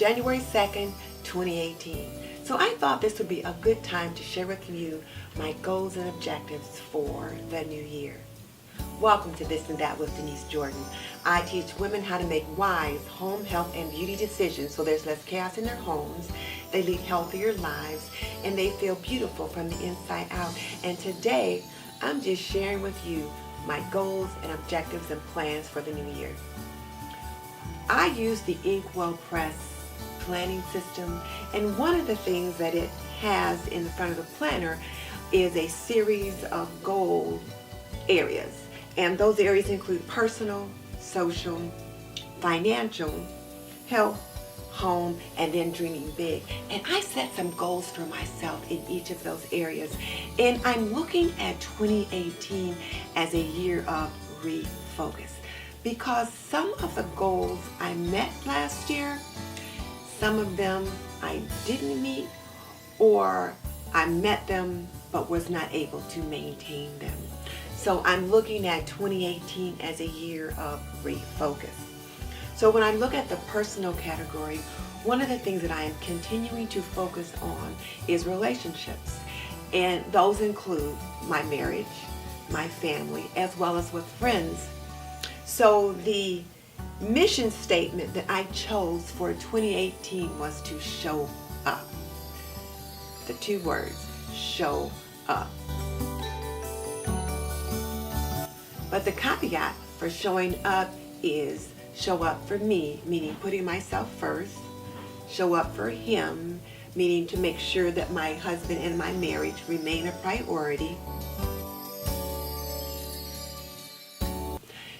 January 2nd, 2018. So I thought this would be a good time to share with you my goals and objectives for the new year. Welcome to This and That with Denise Jordan. I teach women how to make wise home, health, and beauty decisions so there's less chaos in their homes, they lead healthier lives, and they feel beautiful from the inside out. And today, I'm just sharing with you my goals and objectives and plans for the new year. I use the Inkwell Press planning system, and one of the things that it has in the front of the planner is a series of goal areas. And those areas include personal, social, financial, health, home, and then dreaming big. And I set some goals for myself in each of those areas. And I'm looking at 2018 as a year of refocus, because some of the goals I met last year, some of them I didn't meet, or I met them but was not able to maintain them. So I'm looking at 2018 as a year of refocus. So when I look at the personal category, one of the things that I am continuing to focus on is relationships. And those include my marriage, my family, as well as with friends. So the mission statement that I chose for 2018 was to show up. The two words, show up. But the caveat for showing up is show up for me, meaning putting myself first. Show up for him, meaning to make sure that my husband and my marriage remain a priority.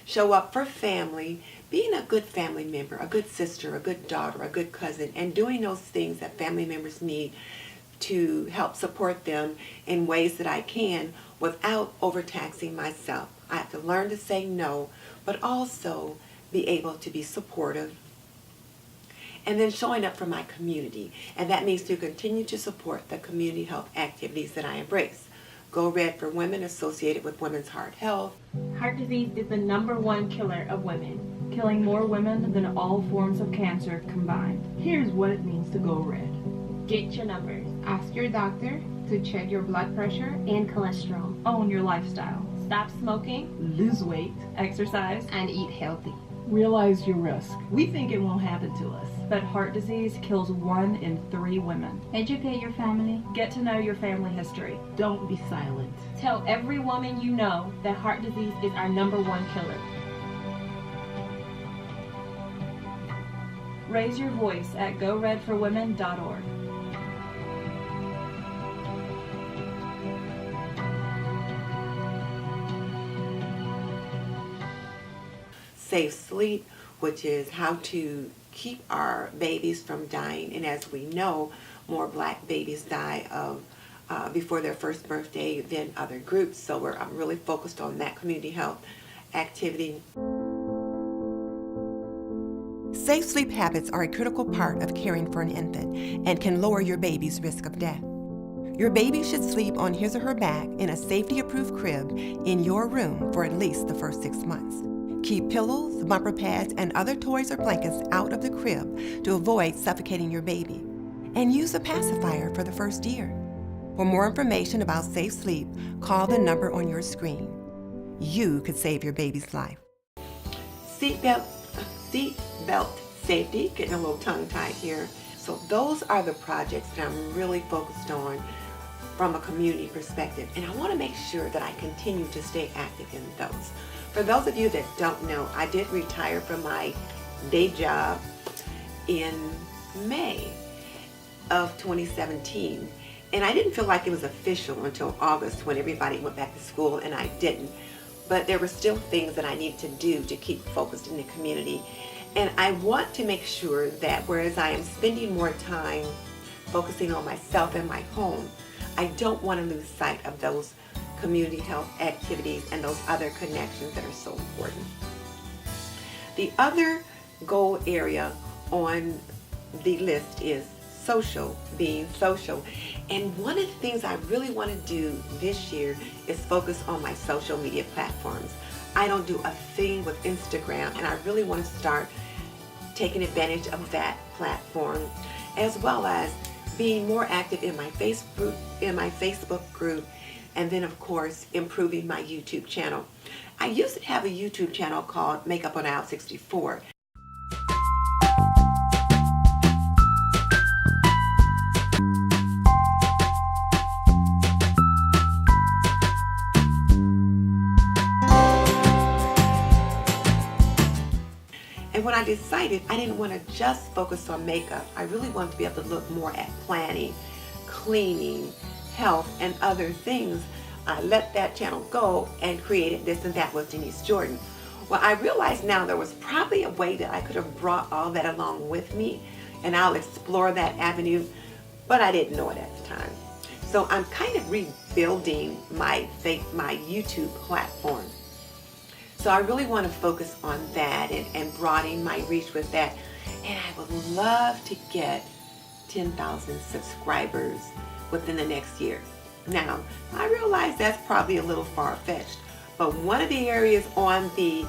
Show up for family, being a good family member, a good sister, a good daughter, a good cousin, and doing those things that family members need to help support them in ways that I can without overtaxing myself. I have to learn to say no, but also be able to be supportive. And then showing up for my community. And that means to continue to support the community health activities that I embrace. Go Red for women associated with women's heart health. Heart disease is the #1 killer of women, killing more women than all forms of cancer combined. Here's what it means to go red. Get your numbers. Ask your doctor to check your blood pressure and cholesterol. Own your lifestyle. Stop smoking, Lose weight. exercise, And eat healthy. Realize your risk. We think it won't happen to us. but heart disease kills 1 in 3 women. Educate your family. Get to know your family history. Don't be silent. Tell every woman you know that heart disease is our #1 killer. Raise your voice at goredforwomen.org. Safe sleep, which is how to keep our babies from dying. And as we know, more black babies die of before their first birthday than other groups. So I'm really focused on that community health activity. Safe sleep habits are a critical part of caring for an infant and can lower your baby's risk of death. Your baby should sleep on his or her back in a safety-approved crib in your room for at least the first 6 months. Keep pillows, bumper pads, and other toys or blankets out of the crib to avoid suffocating your baby. And use a pacifier for the first year. For more information about safe sleep, call the number on your screen. You could save your baby's life. Seatbelt safety, getting a little tongue-tied here. So those are the projects that I'm really focused on from a community perspective. And I want to make sure that I continue to stay active in those. For those of you that don't know, I did retire from my day job in May of 2017. And I didn't feel like it was official until August when everybody went back to school, and I didn't. But there were still things that I needed to do to keep focused in the community. And I want to make sure that whereas I am spending more time focusing on myself and my home, I don't want to lose sight of those community health activities and those other connections that are so important. The other goal area on the list is social, being social. And one of the things I really want to do this year is focus on my social media platforms. I don't do a thing with Instagram, and I really want to start taking advantage of that platform, as well as being more active in my Facebook group, and then of course improving my YouTube channel. I used to have a YouTube channel called Makeup on Aisle 64. And when I decided I didn't want to just focus on makeup, I really wanted to be able to look more at planning, cleaning, health, and other things, I let that channel go and created This and That with Denise Jordan. Well, I realize now there was probably a way that I could have brought all that along with me, and I'll explore that avenue, but I didn't know it at the time. So I'm kind of rebuilding my YouTube platform. So I really want to focus on that and broaden my reach with that. And I would love to get 10,000 subscribers within the next year. Now, I realize that's probably a little far-fetched, but one of the areas on the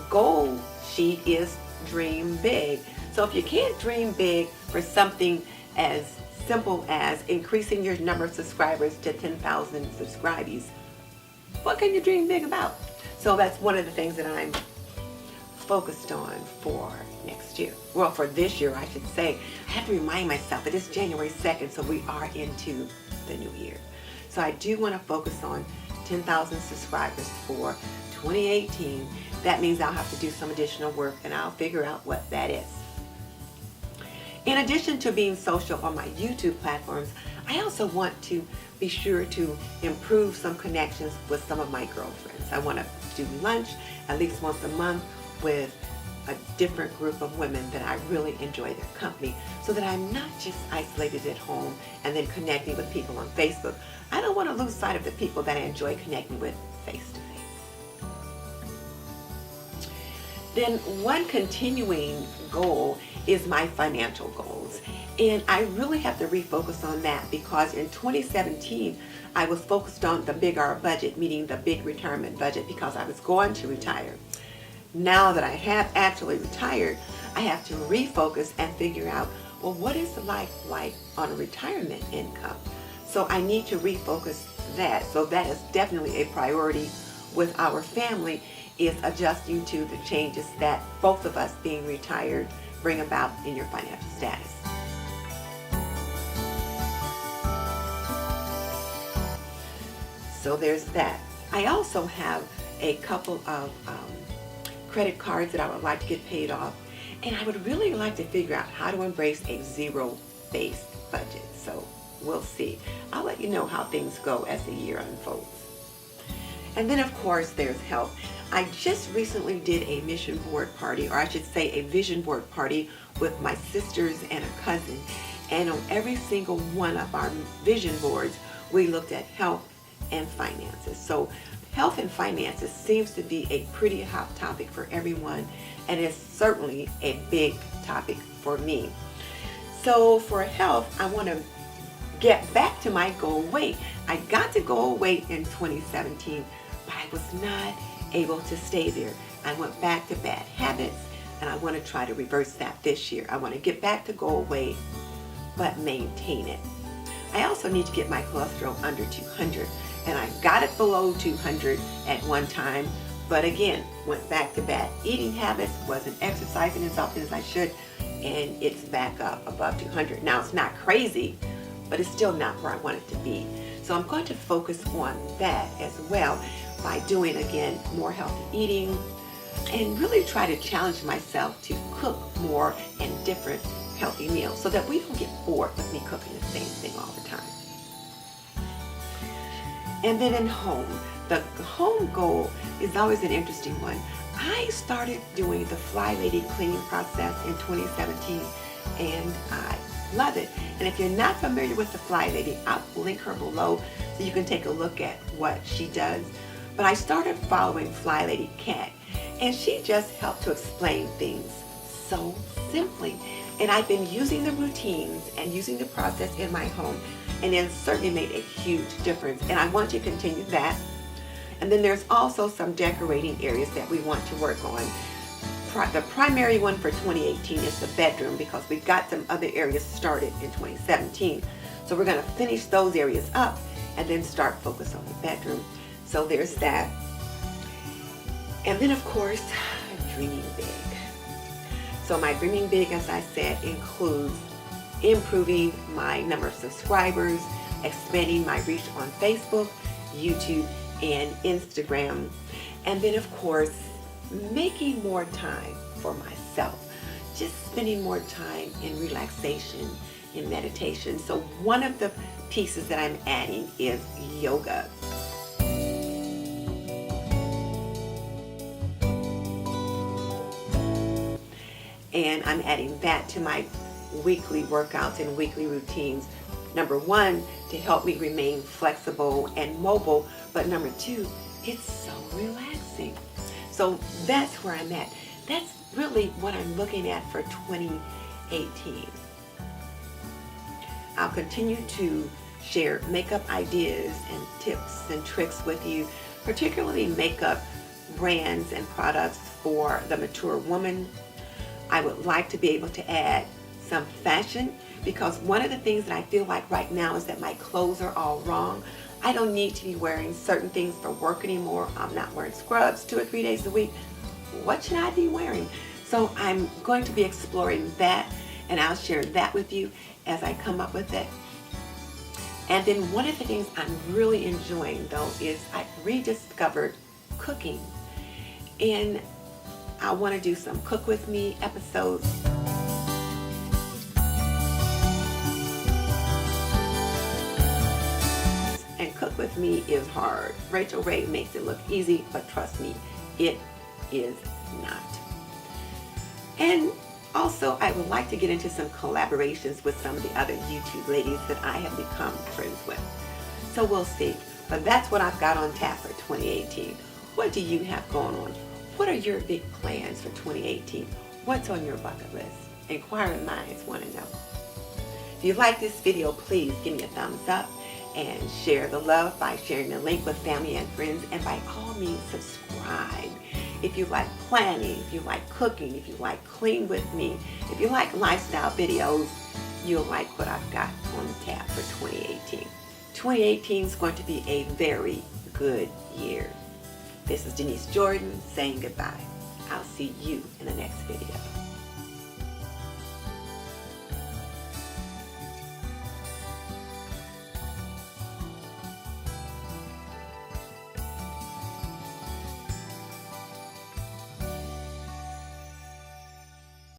goal sheet is dream big. So if you can't dream big for something as simple as increasing your number of subscribers to 10,000 subscribers, what can you dream big about? So that's one of the things that I'm focused on for next year. Well, for this year, I should say. I have to remind myself that it's January 2nd, so we are into the new year. So I do want to focus on 10,000 subscribers for 2018. That means I'll have to do some additional work, and I'll figure out what that is. In addition to being social on my YouTube platforms, I also want to be sure to improve some connections with some of my girlfriends. I want to do lunch at least once a month with a different group of women that I really enjoy their company, so that I'm not just isolated at home and then connecting with people on Facebook. I don't want to lose sight of the people that I enjoy connecting with face to face. Then one continuing goal is my financial goals. And I really have to refocus on that, because in 2017, I was focused on the big R budget, meaning the big retirement budget, because I was going to retire. Now that I have actually retired, I have to refocus and figure out, well, what is life like on a retirement income? So I need to refocus that. So that is definitely a priority with our family, is adjusting to the changes that both of us being retired bring about in your financial status. So there's that. I also have a couple of credit cards that I would like to get paid off, and I would really like to figure out how to embrace a zero-based budget. So we'll see. I'll let you know how things go as the year unfolds. And then of course there's health. I just recently did a mission board party, or I should say a vision board party, with my sisters and a cousin, and on every single one of our vision boards we looked at health and finances. So health and finances seems to be a pretty hot topic for everyone, and it's certainly a big topic for me. So for health, I want to get back to my goal weight. I got to goal weight in 2017, but I was not able to stay there. I went back to bad habits, and I want to try to reverse that this year. I want to get back to goal weight, but maintain it. I also need to get my cholesterol under 200. And I got it below 200 at one time, but again, went back to bad eating habits, wasn't exercising as often as I should, and it's back up above 200. Now, it's not crazy, but it's still not where I want it to be. So I'm going to focus on that as well by doing, again, more healthy eating, and really try to challenge myself to cook more and different healthy meals, so that we don't get bored with me cooking the same thing all the time. And then in home, the home goal is always an interesting one. I started doing the Fly Lady cleaning process in 2017, and I love it. And if you're not familiar with the Fly Lady, I'll link her below so you can take a look at what she does. But I started following Fly Lady Cat, and she just helped to explain things so simply. And I've been using the routines and using the process in my home, and it certainly made a huge difference, and I want to continue that. And then there's also some decorating areas that we want to work on. the primary one for 2018 is the bedroom, because we got some other areas started in 2017. So we're going to finish those areas up and then start focus on the bedroom. So there's that. And then of course, dreaming big. So my dreaming big, as I said, includes improving my number of subscribers, expanding my reach on Facebook, YouTube, and Instagram. And then of course, making more time for myself, just spending more time in relaxation, in meditation. So one of the pieces that I'm adding is yoga. And I'm adding that to my weekly workouts and weekly routines. Number one, to help me remain flexible and mobile, but number two, it's so relaxing. So that's where I'm at. That's really what I'm looking at for 2018. I'll continue to share makeup ideas and tips and tricks with you, particularly makeup brands and products for the mature woman. I would like to be able to add some fashion, because one of the things that I feel like right now is that my clothes are all wrong. I don't need to be wearing certain things for work anymore. I'm not wearing scrubs 2 or 3 days a week. What should I be wearing? So I'm going to be exploring that, and I'll share that with you as I come up with it. And then one of the things I'm really enjoying though is I rediscovered cooking, and I want to do some cook with me episodes. And cook with me is hard. Rachel Ray makes it look easy, but trust me, it is not. And also, I would like to get into some collaborations with some of the other YouTube ladies that I have become friends with. So we'll see. But that's what I've got on tap for 2018. What do you have going on? What are your big plans for 2018? What's on your bucket list? Inquiring minds want to know. If you like this video, please give me a thumbs up and share the love by sharing the link with family and friends, and by all means subscribe. If you like planning, if you like cooking, if you like clean with me, if you like lifestyle videos, you'll like what I've got on tap for 2018. 2018 is going to be a very good year. This is Denise Jordan saying goodbye. I'll see you in the next video.